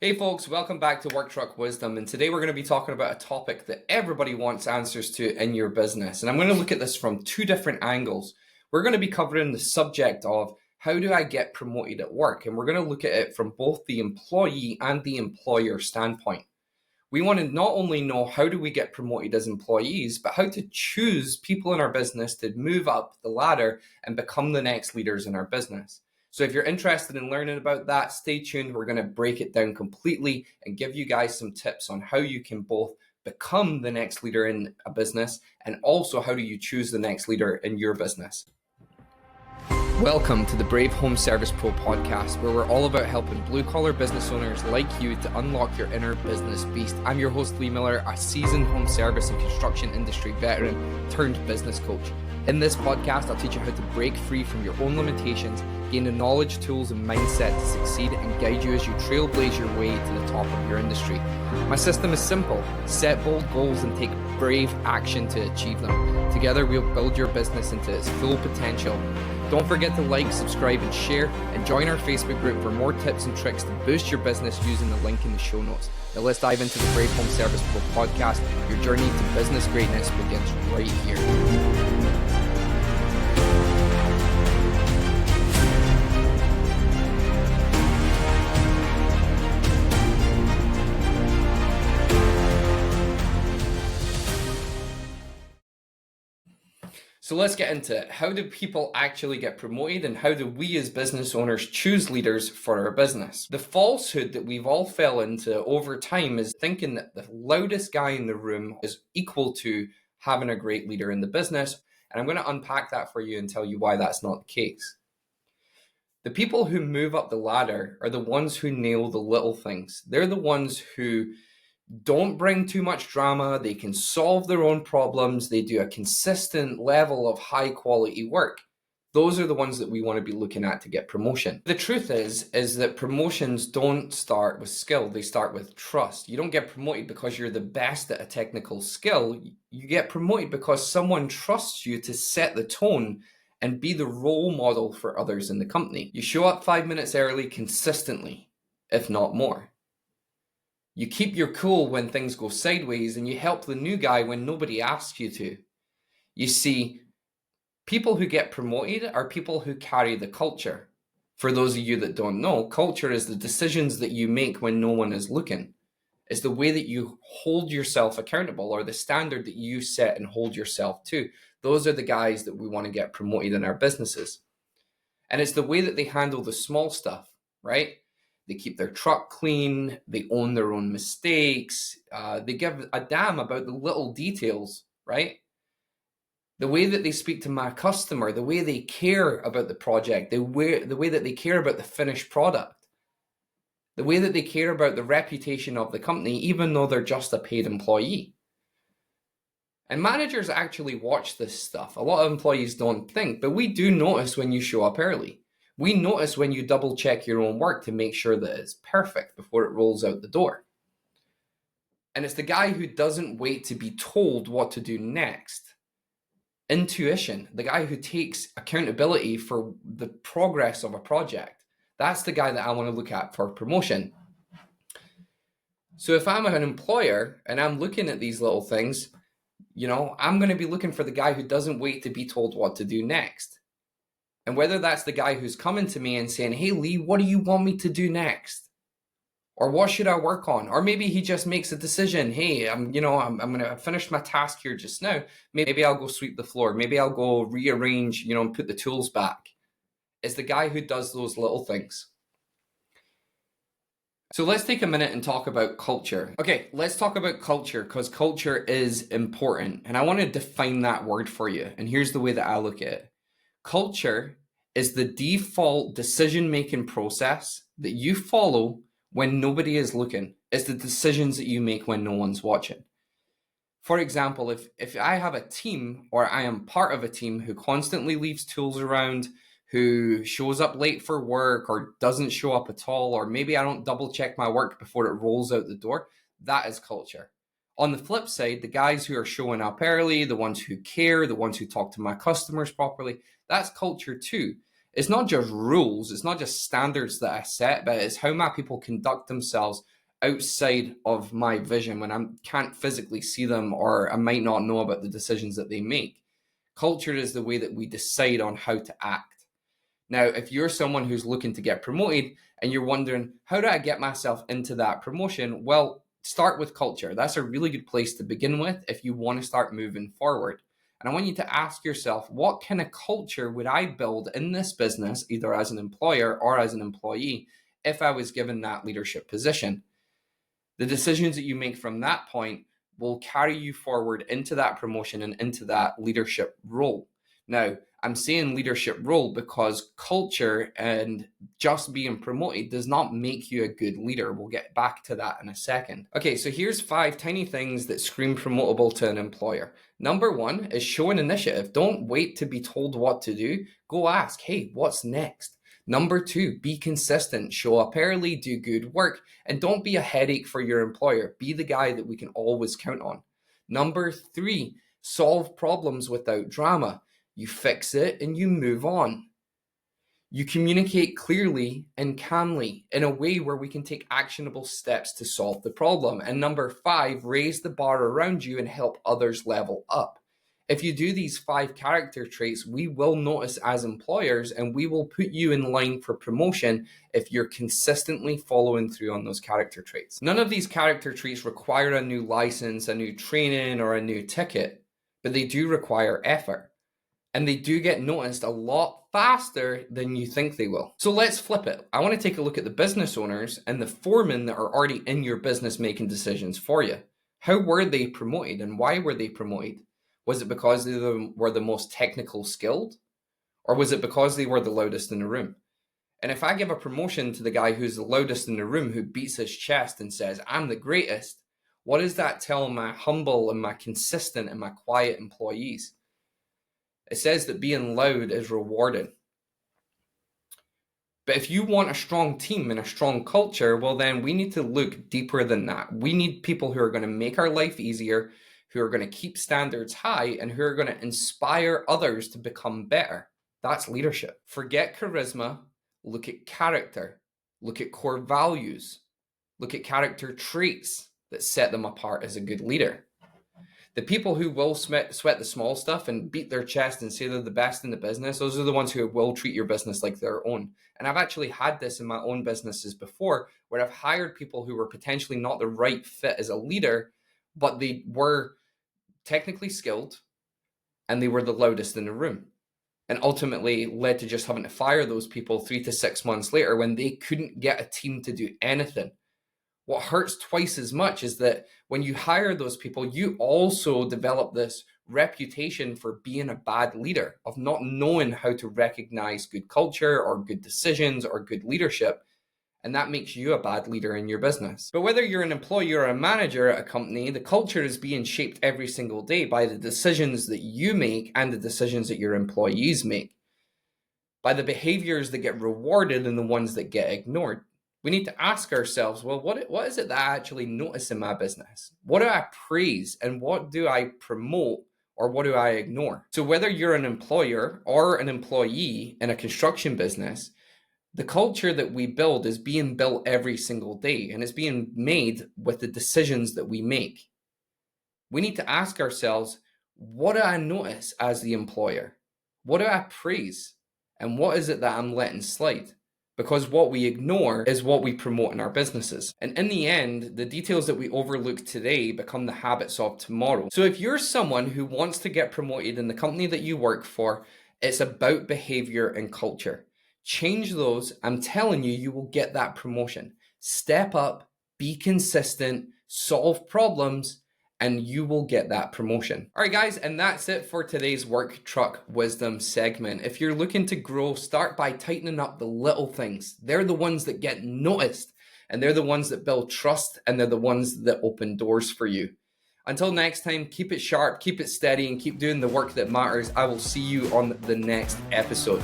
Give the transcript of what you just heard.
Hey folks, welcome back to Work Truck Wisdom, and today we're going to be talking about a topic that everybody wants answers to in your business. And I'm going to look at this from two different angles. We're going to be covering the subject of how do I get promoted at work, and we're going to look at it from both the employee and the employer standpoint. We want to not only know how do we get promoted as employees, but how to choose people in our business to move up the ladder and become the next leaders in our business. So if you're interested in learning about that, stay tuned. We're going to break it down completely and give you guys some tips on how you can both become the next leader in a business and also how do you choose the next leader in your business. Welcome to the Brave Home Service Pro podcast, where we're all about helping blue-collar business owners like you to unlock your inner business beast. I'm your host, Lee Miller, a seasoned home service and construction industry veteran turned business coach. In this podcast, I'll teach you how to break free from your own limitations, gain the knowledge, tools, and mindset to succeed, and guide you as you trailblaze your way to the top of your industry. My system is simple. Set bold goals and take brave action to achieve them. Together, we'll build your business into its full potential. Don't forget to like, subscribe, and share, and join our Facebook group for more tips and tricks to boost your business using the link in the show notes. Now let's dive into the Brave Home Service Pro podcast. Your journey to business greatness begins right here. So let's get into it. How do people actually get promoted, and how do we as business owners choose leaders for our business? The falsehood that we've all fell into over time is thinking that the loudest guy in the room is equal to having a great leader in the business. And I'm going to unpack that for you and tell you why that's not the case. The people who move up the ladder are the ones who nail the little things. They're the ones who don't bring too much drama. They can solve their own problems. They do a consistent level of high quality work. Those are the ones that we want to be looking at to get promotion. The truth is that promotions don't start with skill. They start with trust. You don't get promoted because you're the best at a technical skill. You get promoted because someone trusts you to set the tone and be the role model for others in the company. You show up 5 minutes early consistently, if not more. You keep your cool when things go sideways, and you help the new guy when nobody asks you to. You see, people who get promoted are people who carry the culture. For those of you that don't know, culture is the decisions that you make when no one is looking. It's the way that you hold yourself accountable, or the standard that you set and hold yourself to. Those are the guys that we want to get promoted in our businesses. And it's the way that they handle the small stuff, right? They keep their truck clean. They own their own mistakes. They give a damn about the little details, right? The way that they speak to my customer, the way they care about the project, the way that they care about the finished product, the way that they care about the reputation of the company, even though they're just a paid employee. And managers actually watch this stuff. A lot of employees don't think, but we do notice when you show up early. We notice when you double check your own work to make sure that it's perfect before it rolls out the door. And it's the guy who doesn't wait to be told what to do next. Intuition, the guy who takes accountability for the progress of a project. That's the guy that I want to look at for promotion. So if I'm an employer and I'm looking at these little things, I'm going to be looking for the guy who doesn't wait to be told what to do next. And whether that's the guy who's coming to me and saying, hey, Lee, what do you want me to do next? Or what should I work on? Or maybe he just makes a decision. Hey, I'm going to finish my task here just now. Maybe I'll go sweep the floor. Maybe I'll go rearrange, and put the tools back. It's the guy who does those little things. So let's take a minute and talk about culture. Okay, let's talk about culture, because culture is important. And I want to define that word for you. And here's the way that I look at it. Culture is the default decision-making process that you follow when nobody is looking. It's the decisions that you make when no one's watching. For example, if I have a team, or I am part of a team who constantly leaves tools around, who shows up late for work or doesn't show up at all, or maybe I don't double check my work before it rolls out the door, that is culture. On the flip side, the guys who are showing up early, the ones who care, the ones who talk to my customers properly, that's culture too. It's not just rules, it's not just standards that I set, but it's how my people conduct themselves outside of my vision when I can't physically see them or I might not know about the decisions that they make. Culture is the way that we decide on how to act. Now, if you're someone who's looking to get promoted and you're wondering, how do I get myself into that promotion? Well, start with culture. That's a really good place to begin with if you want to start moving forward. And I want you to ask yourself, what kind of culture would I build in this business, either as an employer or as an employee, if I was given that leadership position? The decisions that you make from that point will carry you forward into that promotion and into that leadership role. Now, I'm saying leadership role because culture and just being promoted does not make you a good leader. We'll get back to that in a second. Okay, so here's 5 tiny things that scream promotable to an employer. Number 1 is show an initiative. Don't wait to be told what to do. Go ask, hey, what's next? Number 2, be consistent. Show up early, do good work, and don't be a headache for your employer. Be the guy that we can always count on. Number 3, solve problems without drama. You fix it and you move on. You communicate clearly and calmly in a way where we can take actionable steps to solve the problem. And number 5, raise the bar around you and help others level up. If you do these 5 character traits, we will notice as employers and we will put you in line for promotion if you're consistently following through on those character traits. None of these character traits require a new license, a new training, or a new ticket, but they do require effort. And they do get noticed a lot faster than you think they will. So let's flip it. I want to take a look at the business owners and the foremen that are already in your business making decisions for you. How were they promoted and why were they promoted? Was it because they were the most technical skilled? Or was it because they were the loudest in the room? And if I give a promotion to the guy who's the loudest in the room, who beats his chest and says, I'm the greatest, what does that tell my humble and my consistent and my quiet employees? It says that being loud is rewarded. But if you want a strong team and a strong culture, well, then we need to look deeper than that. We need people who are going to make our life easier, who are going to keep standards high, and who are going to inspire others to become better. That's leadership. Forget charisma. Look at character. Look at core values. Look at character traits that set them apart as a good leader. The people who will sweat the small stuff and beat their chest and say they're the best in the business, those are the ones who will treat your business like their own. And I've actually had this in my own businesses before, where I've hired people who were potentially not the right fit as a leader, but they were technically skilled and they were the loudest in the room. And ultimately led to just having to fire those people 3 to 6 months later when they couldn't get a team to do anything. What hurts twice as much is that when you hire those people, you also develop this reputation for being a bad leader, of not knowing how to recognize good culture or good decisions or good leadership. And that makes you a bad leader in your business. But whether you're an employee or a manager at a company, the culture is being shaped every single day by the decisions that you make and the decisions that your employees make, by the behaviors that get rewarded and the ones that get ignored. We need to ask ourselves, well, what is it that I actually notice in my business? What do I praise and what do I promote or what do I ignore? So whether you're an employer or an employee in a construction business, the culture that we build is being built every single day, and it's being made with the decisions that we make. We need to ask ourselves, what do I notice as the employer? What do I praise? And what is it that I'm letting slide? Because what we ignore is what we promote in our businesses. And in the end, the details that we overlook today become the habits of tomorrow. So if you're someone who wants to get promoted in the company that you work for, it's about behavior and culture. Change those. I'm telling you, you will get that promotion. Step up, be consistent, solve problems, and you will get that promotion. All right, guys, and that's it for today's Work Truck Wisdom segment. If you're looking to grow, start by tightening up the little things. They're the ones that get noticed, and they're the ones that build trust, and they're the ones that open doors for you. Until next time, keep it sharp, keep it steady, and keep doing the work that matters. I will see you on the next episode.